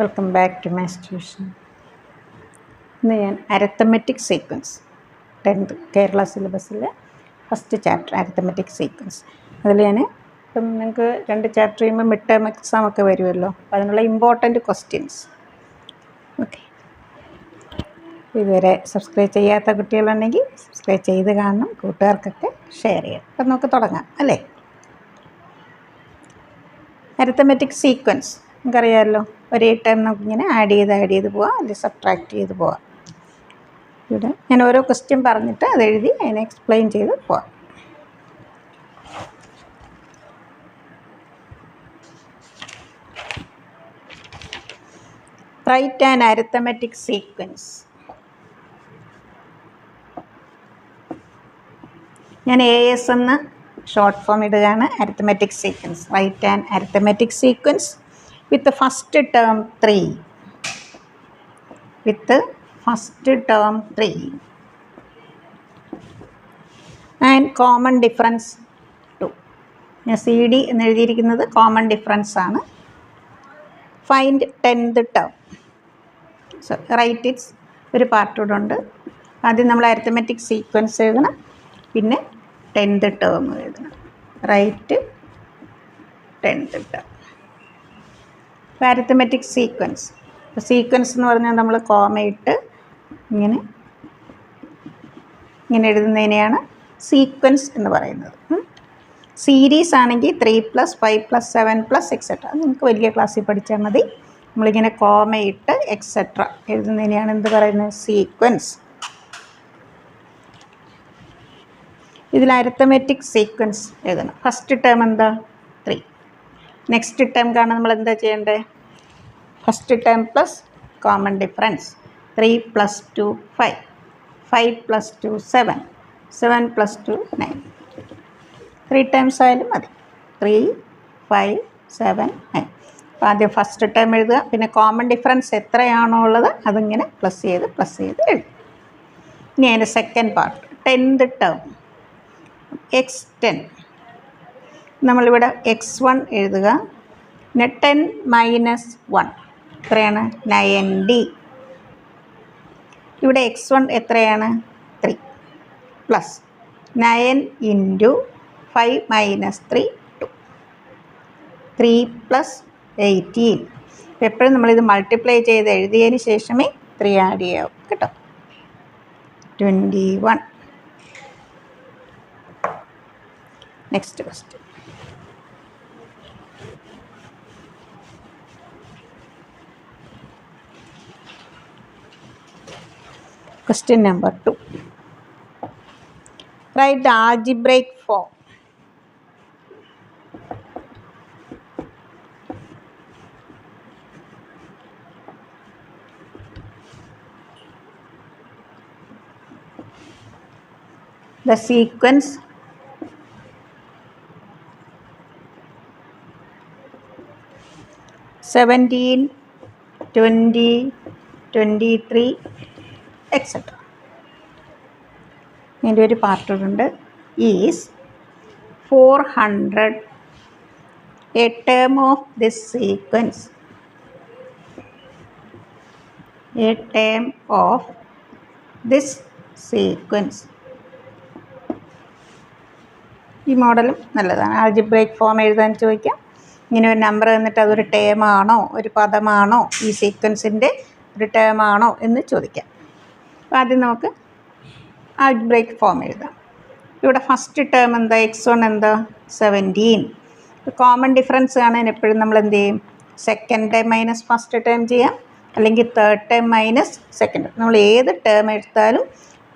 Welcome back to maths tuition. ഇന്ന് ഞാൻ arithmetic sequence 10th Kerala സിലബസിലെ ഫസ്റ്റ് ചാപ്റ്റർ അരിത്തമെറ്റിക് സീക്വൻസ്. അതിൽ ഞാൻ ഇപ്പം നിങ്ങൾക്ക് 2 ചാപ്റ്റർ ചെയ്യുമ്പോൾ മിഡ് ടേം എക്സാം ഒക്കെ വരുമല്ലോ, അപ്പോൾ അതിനുള്ള ഇമ്പോർട്ടൻറ്റ് ക്വസ്റ്റ്യൻസ്. ഓക്കെ, ഇതുവരെ സബ്സ്ക്രൈബ് ചെയ്യാത്ത കുട്ടികളുണ്ടെങ്കിൽ സബ്സ്ക്രൈബ് ചെയ്ത് കാണണം, കൂട്ടുകാർക്കൊക്കെ ഷെയർ ചെയ്യാം. അപ്പം നമുക്ക് തുടങ്ങാം അല്ലേ. അരിത്തമെറ്റിക് സീക്വൻസ് നമുക്കറിയാമല്ലോ, ഒരേ ടൈം നമുക്കിങ്ങനെ ആഡ് ചെയ്ത് പോവാം, അല്ലെങ്കിൽ സബ്ട്രാക്ട് ചെയ്ത് പോവാം. ഇവിടെ ഞാൻ ഓരോ ക്വസ്റ്റ്യൻ പറഞ്ഞിട്ട് അതെഴുതി അതിനെ എക്സ്പ്ലെയിൻ ചെയ്ത് പോവാം. Write an arithmetic sequence. ഞാൻ AS എന്ന് ഷോർട്ട് ഫോം ഇടുകയാണ്. Arithmetic sequence, write an arithmetic sequence with the first term 3, with the first term 3 and common difference 2. ഞാൻ CD എന്ന് എഴുതിയിരിക്കുന്നത് കോമൺ ഡിഫറൻസ് ആണ്. Find 10th term. So write it's ഒരു part കൂടെ ഉണ്ട്. ആദ്യം നമ്മൾ അരിത്തമെറ്റിക് സീക്വൻസ് എഴുതണം, പിന്നെ 10th term എഴുതണം. Write 10th term. Arithmetic sequence. ഇപ്പോൾ സീക്വൻസ് എന്ന് പറഞ്ഞാൽ നമ്മൾ കോമയിട്ട് ഇങ്ങനെ എഴുതുന്നതിനെയാണ് സീക്വൻസ് എന്ന് പറയുന്നത്. സീരീസ് ആണെങ്കിൽ 3+, 5+, 7+ എക്സെട്ര, അത് നിങ്ങൾക്ക് വലിയ ക്ലാസ്സിൽ പഠിച്ചാൽ മതി. നമ്മളിങ്ങനെ കോമയിട്ട് എക്സെട്ര എഴുതുന്നതിനെയാണ് എന്ത് പറയുന്നത്, സീക്വൻസ്. ഇതിൽ അരിത്തമെറ്റിക് സീക്വൻസ് എഴുതണം. ഫസ്റ്റ് ടേം എന്താ, 3. നെക്സ്റ്റ് ടേം കാണാൻ നമ്മൾ എന്താ ചെയ്യേണ്ടത്, first term plus common difference. 3 + 2 5, 5 + 2 7, 7 + 2 9. 3 times ആയാലും മതി. 3 5 7 9. അപ്പോൾ ആദ്യം ഫസ്റ്റ് ടേം എഴുതുക, പിന്നെ കോമൺ ഡിഫറൻസ് എത്രയാണോ ഉള്ളത് അതിങ്ങനെ പ്ലസ് ചെയ്ത് എഴുതുക. ഇനി അതിൻ്റെ second part 10th term x10. നമ്മളിവിടെ x1 എഴുതുക, പിന്നെ 10 - 1 എത്രയാണ്, 90. ഇവിടെ x1 എത്രയാണ്, 3 പ്ലസ് 9 × 5 - 3 2, 3 + 18. എപ്പോഴും നമ്മളിത് മൾട്ടിപ്ലൈ ചെയ്ത് എഴുതിയതിന് ശേഷമേ 3 ആഡ് ചെയ്യാവൂ കേട്ടോ. 21. Next question. Question number 2. Write the algebraic form. The sequence 17, 20, 23 etcetera. ഇതിൻ്റെ ഒരു പാർട്ടുണ്ട്. Is 400 a term of this sequence, a term of this sequence. ഈ മോഡലും നല്ലതാണ്. ആൾജിബ്രൈക് ഫോം എഴുതാൻ ചോദിക്കാം. ഇങ്ങനെ ഒരു നമ്പർ തന്നിട്ട് അതൊരു ടേമാണോ, ഒരു പദമാണോ, ഈ സീക്വൻസിൻ്റെ ഒരു ടേമാണോ എന്ന് ചോദിക്കാം. അപ്പോൾ ആദ്യം നമുക്ക് ആൾജിബ്രൈക് ഫോം എഴുതാം. ഇവിടെ ഫസ്റ്റ് ടേം എന്താ, x1 എന്താ, 17. കോമൺ ഡിഫറൻസ് കാണാൻ എപ്പോഴും നമ്മൾ എന്ത് ചെയ്യും, second term minus first term ചെയ്യാം, അല്ലെങ്കിൽ തേർഡ് ടേം മൈനസ് സെക്കൻഡ്. നമ്മൾ ഏത് ടേം എടുത്താലും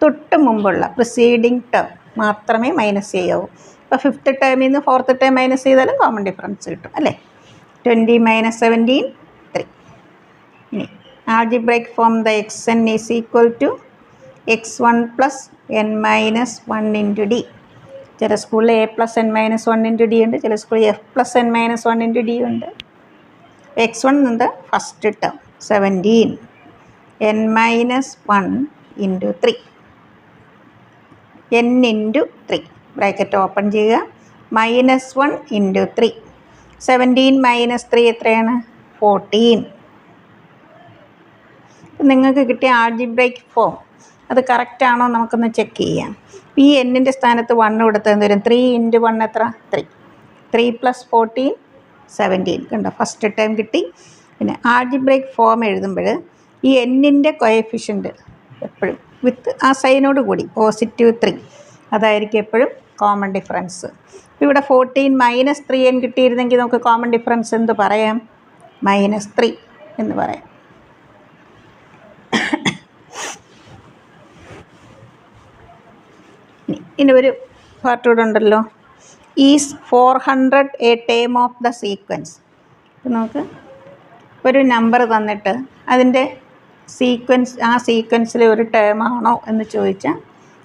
തൊട്ട് മുമ്പുള്ള പ്രിസീഡിങ് ടേം മാത്രമേ മൈനസ് ചെയ്യാവൂ. ഇപ്പോൾ ഫിഫ്ത്ത് ടേമിൽ നിന്ന് ഫോർത്ത് ടേം മൈനസ് ചെയ്താലും കോമൺ ഡിഫറൻസ് കിട്ടും അല്ലേ. 20 - 17 3. ഇനി algebraic form, the xn is equal to x1 + n - 1 × d. ചില സ്കൂളിൽ a + n - 1 × d ഉണ്ട്, ചില സ്കൂളിൽ f + n - 1 × d ഉണ്ട്. x1 എന്നത് first term 17, n - 1 × 3, n × 3 bracket open ചെയ്യുക, -1 × 3. 17 - 3 എത്രയാണ്, 14. നിങ്ങൾക്ക് കിട്ടിയ ആൾജിബ്രൈക്ക് ഫോം അത് കറക്റ്റാണോ നമുക്കൊന്ന് ചെക്ക് ചെയ്യാം. ഈ എന്നിൻ്റെ സ്ഥാനത്ത് 1 കൊടുത്താൽ എന്ത് വരും? 3 × 1 എത്ര? 3. 3 + 14 17. കണ്ടോ, ഫസ്റ്റ് ടൈം കിട്ടി. പിന്നെ ആൾജിബ്രൈക്ക് ഫോം എഴുതുമ്പോൾ ഈ എന്നിൻ്റെ കോഎഫിഷ്യൻ്റ് എപ്പോഴും വിത്ത് ആ സൈനോട് കൂടി +3 അതായിരിക്കും എപ്പോഴും കോമൺ ഡിഫറൻസ്. ഇവിടെ 14 - 3n കിട്ടിയിരുന്നെങ്കിൽ നമുക്ക് കോമൺ ഡിഫറൻസ് എന്ത് പറയാം? -3 എന്ന് പറയാം. ഇനി ഒരു പാർട്ട് കൂടെ ഉണ്ടല്ലോ. Is 400 a term of the sequence. നമുക്ക് ഒരു നമ്പർ തന്നിട്ട് അതിൻ്റെ സീക്വൻസ്, ആ സീക്വൻസിലെ ഒരു ടേം ആണോ എന്ന് ചോദിച്ചാൽ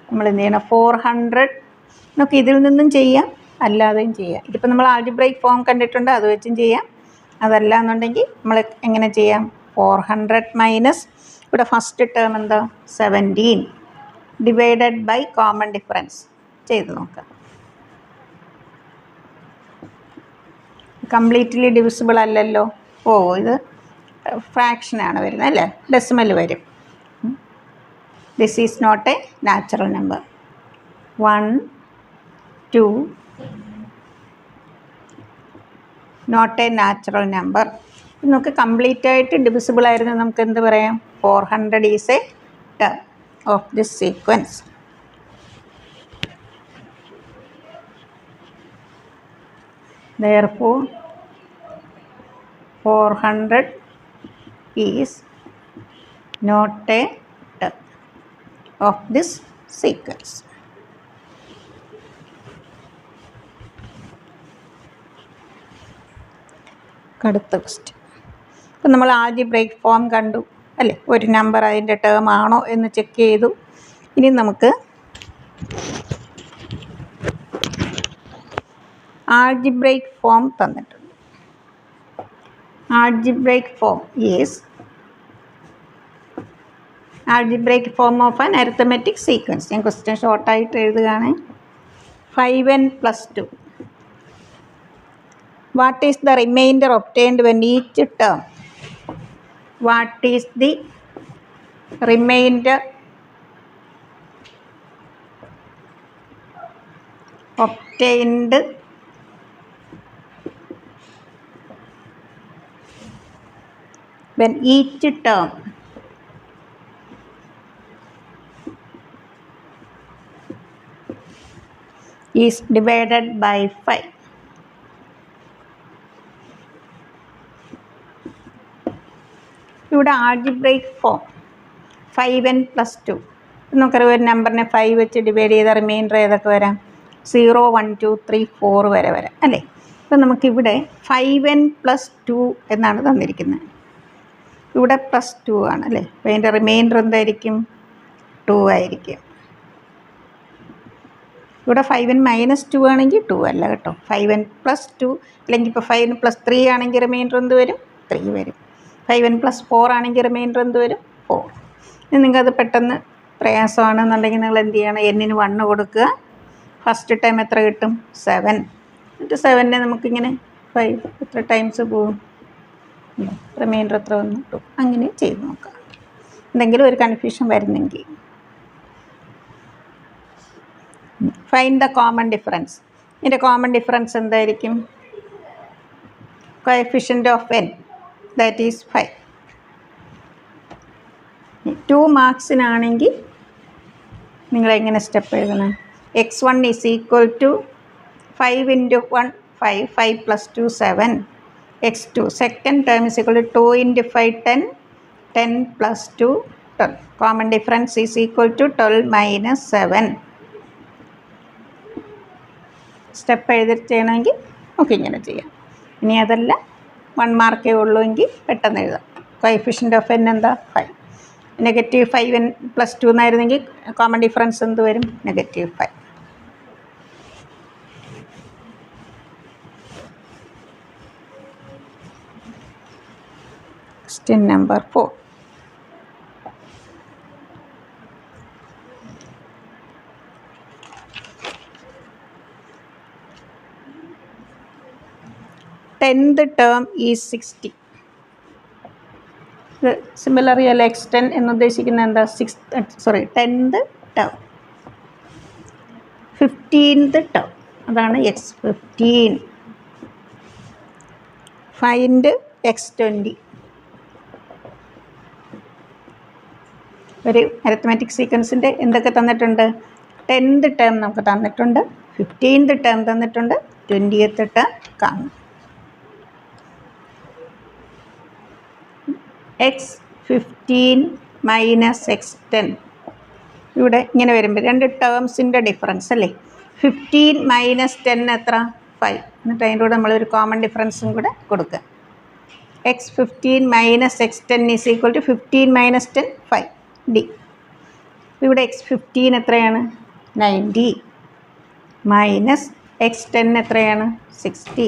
നമ്മൾ എന്ത് ചെയ്യണം? 400 നമുക്ക് ഇതിൽ നിന്നും ചെയ്യാം, അല്ലാതെയും ചെയ്യാം. ഇതിപ്പോൾ നമ്മൾ ആൾജിബ്രൈക്ക് ഫോം കണ്ടിട്ടുണ്ട്, അത് വെച്ചും ചെയ്യാം. അതല്ല എന്നുണ്ടെങ്കിൽ നമ്മൾ എങ്ങനെ ചെയ്യാം? 400 - ഇവിടെ ഫസ്റ്റ് ടേം എന്താ? 17 ഡിവൈഡഡ് ബൈ കോമൺ ഡിഫറൻസ് ചെയ്ത് നോക്കാം. കംപ്ലീറ്റ്ലി ഡിവിസിബിൾ അല്ലല്ലോ. ഇത് ഫ്രാക്ഷനാണ് വരുന്നത് അല്ലേ? ഡെസിമൽ വരും. This is not a natural number. 1 2 not a natural number. നമുക്ക് കംപ്ലീറ്റ് ആയിട്ട് ഡിവിസിബിൾ ആയിരുന്നു. നമുക്ക് എന്ത് പറയാം? 400 is a term of this sequence. Therefore 400 is not a term of this sequence. അടുത്ത ക്വസ്റ്റ്യൻ. ഇപ്പം നമ്മൾ ആൾജിബ്രൈക്ക് ഫോം കണ്ടു അല്ലേ? ഒരു നമ്പർ അതിൻ്റെ ടേം ആണോ എന്ന് ചെക്ക് ചെയ്തു. ഇനി നമുക്ക് ആൾജിബ്രൈക്ക് ഫോം തന്നിട്ടുണ്ട്. Algebraic form is algebraic form of an arithmetic sequence. ഞാൻ ക്വസ്റ്റ്യൻ ഷോർട്ടായിട്ട് എഴുതുകയാണ്. 5n + 2. What is the reminder obtained when each term? What is the remainder obtained when each term is divided by 5? ഇവിടെ algebraic form 5n + 2. നമുക്കറിയാം ഒരു നമ്പറിനെ 5 വെച്ച് divide ചെയ്ത reminder ഏതൊക്കെ വരാം? 0 1 2 3 4 വരെ വരാം അല്ലേ? അപ്പം നമുക്കിവിടെ 5n + 2 എന്നാണ് തന്നിരിക്കുന്നത്. ഇവിടെ +2 ആണ് അല്ലേ? അപ്പോൾ അതിൻ്റെ റിമൈൻഡർ എന്തായിരിക്കും? 2 ആയിരിക്കും. ഇവിടെ 5n - 2 ആണെങ്കിൽ 2 അല്ല കേട്ടോ. 5n + 2 അല്ലെങ്കിൽ ഇപ്പോൾ 5n + 3 ആണെങ്കിൽ റിമൈൻഡർ എന്ത് വരും? 3 വരും. 5n + 4 ആണെങ്കിൽ റിമൈൻഡർ എന്ത് വരും? 4. ഇനി നിങ്ങൾക്കത് പെട്ടെന്ന് പ്രയാസമാണെന്നുണ്ടെങ്കിൽ നിങ്ങൾ എന്ത് ചെയ്യണം? n-ന് 1 കൊടുക്കുക. ഫസ്റ്റ് ടൈം എത്ര കിട്ടും? 7. എന്നിട്ട് 7നെ നമുക്കിങ്ങനെ 5 എത്ര ടൈംസ് പോകും? റിമൈൻഡർ എത്ര വന്നു? 2. അങ്ങനെ ചെയ്ത് നോക്കാം. എന്തെങ്കിലും ഒരു കൺഫ്യൂഷൻ വരുന്നെങ്കിൽ. Find the common difference. ഇതിൻ്റെ കോമൺ ഡിഫറൻസ് എന്തായിരിക്കും? Coefficient of n, that is 5. 2 മാർക്സിനാണെങ്കിൽ നിങ്ങളെങ്ങനെ സ്റ്റെപ്പ് എഴുതണം? x1 = 5 × 1 5, 5 + 2 7. x2 second term = 2 × 5 10, 10 + 2 12. Common difference = 12 - 7. Step എഴുതി ചെയ്യണമെങ്കിൽ നമുക്ക് ഇങ്ങനെ ചെയ്യാം. ഇനി അതല്ല 1 മാർക്കേ ഉള്ളൂ എങ്കിൽ പെട്ടെന്ന് എഴുതാം. കോഎഫിഷ്യൻ്റ് ഓഫ് n എന്താ? 5. -5n + 2 എന്നായിരുന്നെങ്കിൽ കോമൺ ഡിഫറൻസ് എന്ത് വരും? -5. Question number 4. Tenth term is 60. ഇത് സിമിലർലി അല്ല x10 എന്നുദ്ദേശിക്കുന്നത് എന്താ 10th ടേം 15th ടേം അതാണ് x15. Find x20. ഒരു അരിത്മെറ്റിക് സീക്വൻസിൻ്റെ എന്തൊക്കെ തന്നിട്ടുണ്ട്? 10th ടേം നമുക്ക് തന്നിട്ടുണ്ട്, 15th ടേം തന്നിട്ടുണ്ട്, 20th ടേം കാണും. x15 മൈനസ് x10 ഇവിടെ ഇങ്ങനെ വരുമ്പോൾ രണ്ട് ടേംസിൻ്റെ ഡിഫറൻസ് അല്ലേ. 15 മൈനസ് 10 എത്ര? 5. എന്നിട്ട് അതിൻ്റെ കൂടെ നമ്മളൊരു കോമൺ ഡിഫറൻസും കൂടെ കൊടുക്കുക. x15 minus x10 is equal to 15 minus 10 5 d. ഇവിടെ x15 എത്രയാണ്? 90 മൈനസ് x10 എത്രയാണ്? 60.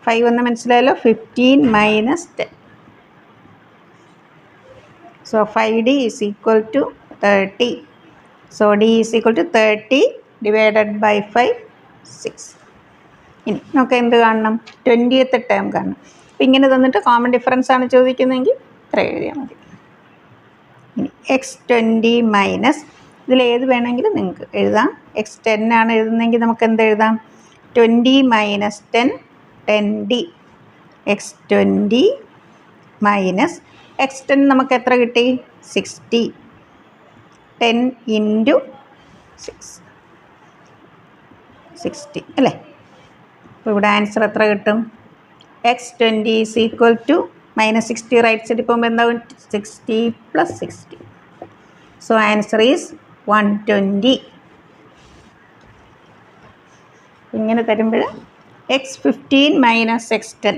5 എന്ന് മനസ്സിലായല്ലോ. 15 minus 10. So 5d is equal to 30. So d is equal to 30 divided by 5, 6. ഇനി നമുക്ക് എന്ത് കാണണം? 20th ടേം കാണണം. അപ്പം ഇങ്ങനെ തന്നിട്ട് കോമൺ ഡിഫറൻസ് ആണ് ചോദിക്കുന്നതെങ്കിൽ ഇത്ര എഴുതിയാൽ മതി. ഇനി x20 മൈനസ് ഇതിലേത് വേണമെങ്കിലും നിങ്ങൾക്ക് എഴുതാം. x10 ആണ് എഴുതുന്നതെങ്കിൽ നമുക്ക് എന്ത് എഴുതാം? 20 minus 10 10d. x20 minus x10 നമുക്ക് എത്ര കിട്ടി? 60. 10 ഇൻറ്റു 6 60 അല്ലേ. അപ്പോൾ ഇവിടെ ആൻസർ എത്ര കിട്ടും? x20 is equal to minus 60 right സൈഡിൽ പോകുമ്പോൾ എന്താവും? 60 പ്ലസ് 60. So answer is 120. ഇങ്ങനെ തരുമ്പോൾ x15 മൈനസ് x10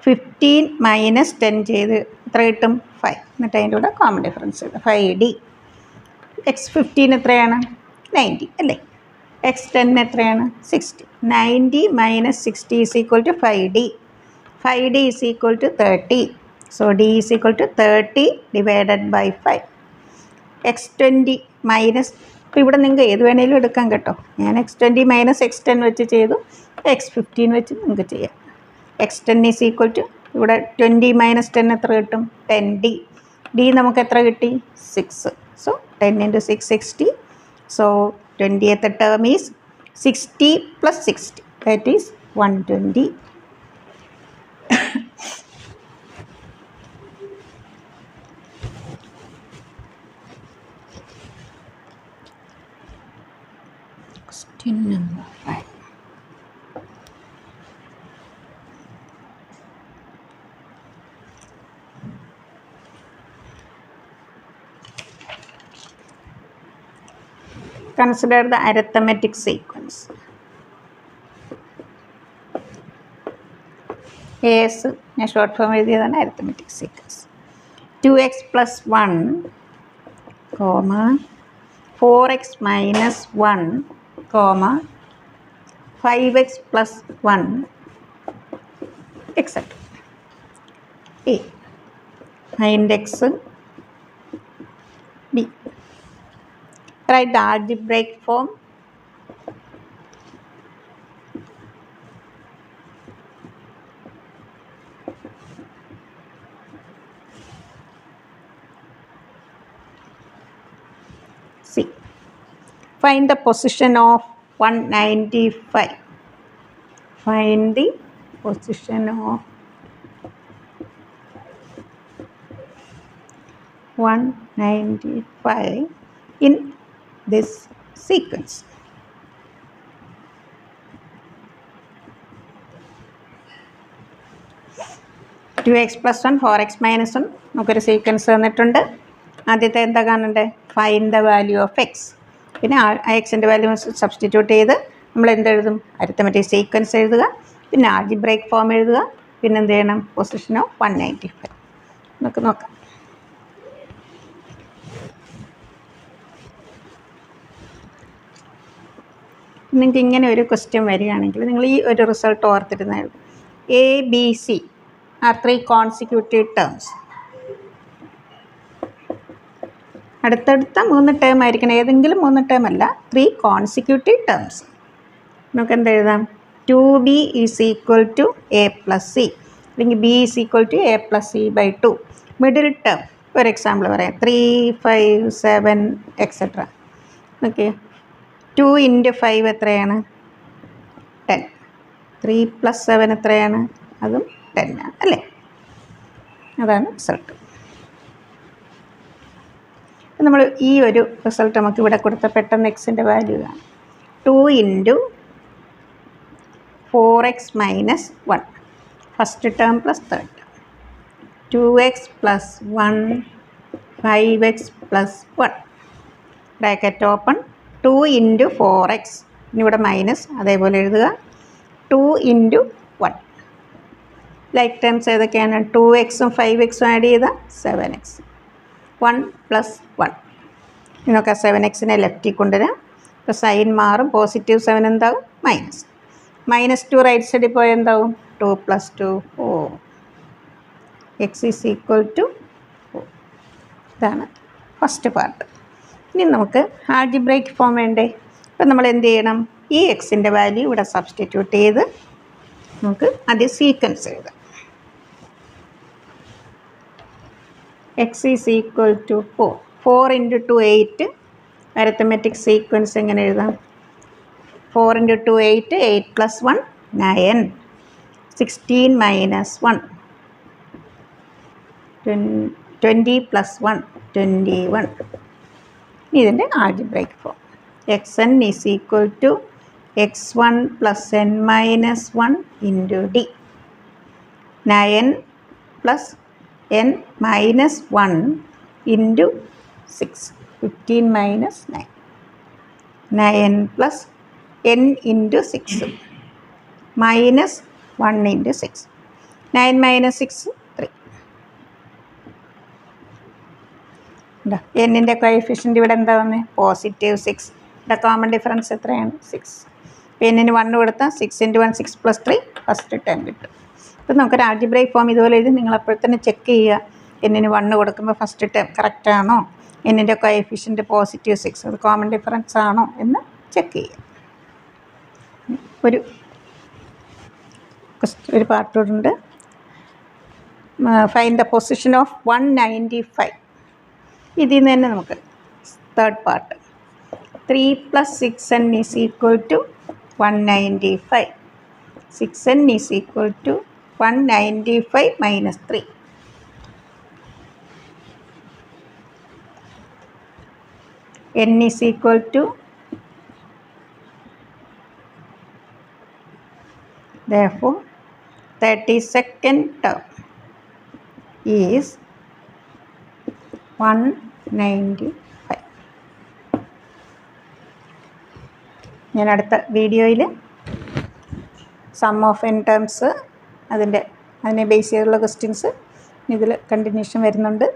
15 മൈനസ് 10 ചെയ്ത് എത്ര കിട്ടും? 5. എന്നിട്ട് അതിൻ്റെ കൂടെ കോമൺ ഡിഫറൻസ് ചെയ്ത് 5d. x15 എത്രയാണ്? 90 അല്ലേ. x10 എത്രയാണ്? 60. 90 minus 60 is equal to 5d. 5d is equal to 30. So d is equal to 30 divided by 5. x20 minus, ഇപ്പോൾ ഇവിടെ നിങ്ങൾക്ക് ഏത് വേണേലും എടുക്കാം കേട്ടോ. ഞാൻ x20 മൈനസ് x10 വെച്ച് ചെയ്തു, x15 വെച്ച് നിങ്ങൾക്ക് ചെയ്യാം. x10 ഈസ് ഈക്വൽ ടു ഇവിടെ 20 മൈനസ് 10 എത്ര കിട്ടും? 10d. d നമുക്ക് എത്ര കിട്ടി? 6. So 10 into 6 60. So 20th term is 60 plus 60 that is 120. Question number 5. Consider the arithmetic sequence. AS ഞാൻ ഷോർട്ട് ഫോം എഴുതിയതാണ് arithmetic sequence. 2x plus 1, 4x minus 1, 5x plus 1, etc. A. Find x, B. Write the algebraic form. C. Find the position of 195. Find the position of 195 in this sequence. Two x plus 1 4x minus 1 നമുക്കൊരു sequence തന്നിട്ടുണ്ട്. ആദ്യത്തെ എന്താ കാണണ്ടേ? Find the value of x. പിന്നെ എക്സിൻ്റെ value substitute ചെയ്ത് നമ്മൾ എന്തെഴുതും? Arithmetic sequence എഴുതുക, പിന്നെ ആൾജിബ്രൈക് ഫോം എഴുതുക, പിന്നെ എന്ത് ചെയ്യണം? പൊസിഷൻ ഓഫ് 195 നമുക്ക് നോക്കാം. നിങ്ങൾക്ക് ഇങ്ങനെ ഒരു ക്വസ്റ്റ്യൻ വരികയാണെങ്കിൽ നിങ്ങൾ ഈ ഒരു result ഓർത്തിരുന്നത് ABC are 3 consecutive terms. അടുത്തടുത്ത 3 ടേം ആയിരിക്കണം, ഏതെങ്കിലും 3 ടേം അല്ല, 3 consecutive terms. നമുക്ക് എന്തെഴുതാം? 2b is equal to a plus C, അല്ലെങ്കിൽ b is equal to a plus C by 2. Middle term ഒരു എക്സാമ്പിൾ പറയാം 3, 5, 7 എക്സെട്ര. ഓക്കെ, 2 × 5 എത്രയാണ്? 10. 3 + 7 എത്രയാണ്? അതും 10 ആണ് അല്ലേ? അതാണ് റിസൾട്ട്. നമ്മൾ ഈ ഒരു റിസൾട്ട് നമുക്ക് ഇവിടെ കൊടുത്ത പെട്ടെന്ന് എക്സിൻ്റെ വാല്യൂ ആണ് 2 × 4x - 1 first term plus third term, 2x + 1 5x + 1 bracket open 2 × 4x, ഇനി ഇവിടെ മൈനസ് അതേപോലെ എഴുതുക 2 × 1. ലൈക്ക് ടേംസ് ഏതൊക്കെയാണ്? 2xഉം 5xഉം ആഡ് ചെയ്താൽ 7x, 1 + 1. ഇതിനൊക്കെ 7xനെ ലെഫ്റ്റിൽ കൊണ്ടുവരാം. ഇപ്പോൾ സൈൻ മാറും, +7 എന്താവും? -2 റൈറ്റ് സൈഡിൽ പോയാൽ എന്താവും? 2 + 2 4. x = 4. ഇതാണ് ഫസ്റ്റ് പാർട്ട്. ഇനി നമുക്ക് ആൾജിബ്രൈക്ക് ഫോം വേണ്ടേ? അപ്പം നമ്മൾ എന്ത് ചെയ്യണം? ഈ എക്സിൻ്റെ വാല്യൂ ഇവിടെ സബ്സ്റ്റിറ്റ്യൂട്ട് ചെയ്ത് നമുക്ക് ആദ്യം സീക്വൻസ് എഴുതാം. x = 4. 4 × 2 8. അരിത്തമെറ്റിക് സീക്വൻസ് എങ്ങനെ എഴുതാം? 4 × 2 8, 8 + 1 9, 16 - 1, 20 + 1 21. ഇതിൻ്റെ algebraic form xn = x1 + n - 1 × d, 9 + n - 1 × 6, 15 - 9, 9 + n × 6 -1 × 6, 9 - 6 3. എന്നിൻ്റെ കോഎഫിഷ്യൻ്റ് ഇവിടെ എന്താ വന്നത്? +6. ഇവിടെ കോമൺ ഡിഫറൻസ് എത്രയാണ്? 6. അപ്പോൾ എന്നിന് 1 കൊടുത്താൽ 6 × 1 6 + 3 ഫസ്റ്റ് ടേം കിട്ടും. അപ്പോൾ നമുക്കൊരു ആൾജിബ്രൈക്ക് ഫോം ഇതുപോലെ എഴുതി നിങ്ങൾ അപ്പോൾ തന്നെ ചെക്ക് ചെയ്യുക. എന്നിന് 1 കൊടുക്കുമ്പോൾ ഫസ്റ്റ് ടേം കറക്റ്റ് ആണോ, എന്നിൻ്റെ കോഎഫിഷ്യൻ്റ് +6 അത് കോമൺ ഡിഫറൻസ് ആണോ എന്ന് ചെക്ക് ചെയ്യുക. ഒരു പാർട്ടോടുണ്ട്. Find the position of 195. ഇതിൽ നിന്ന് തന്നെ നമുക്ക് third part 3 + 6n = 195. 6n = 195 - 3. n = therefore 32nd term is 195. ഞാൻ അടുത്ത വീഡിയോയിൽ സം ഓഫ് n ടേംസ് അതിനെ ബേസ് ചെയ്തുള്ള ക്വസ്റ്റ്യൻസ് ഇതിൽ കണ്ടിന്യൂഷൻ വരുന്നുണ്ട്.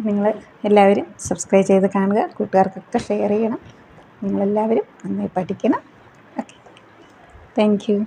നിങ്ങൾ എല്ലാവരും സബ്സ്ക്രൈബ് ചെയ്ത് കാണുക, കൂട്ടുകാർക്കൊക്കെ ഷെയർ ചെയ്യണം. നിങ്ങളെല്ലാവരും നന്നായി പഠിക്കണം. Okay, thank you.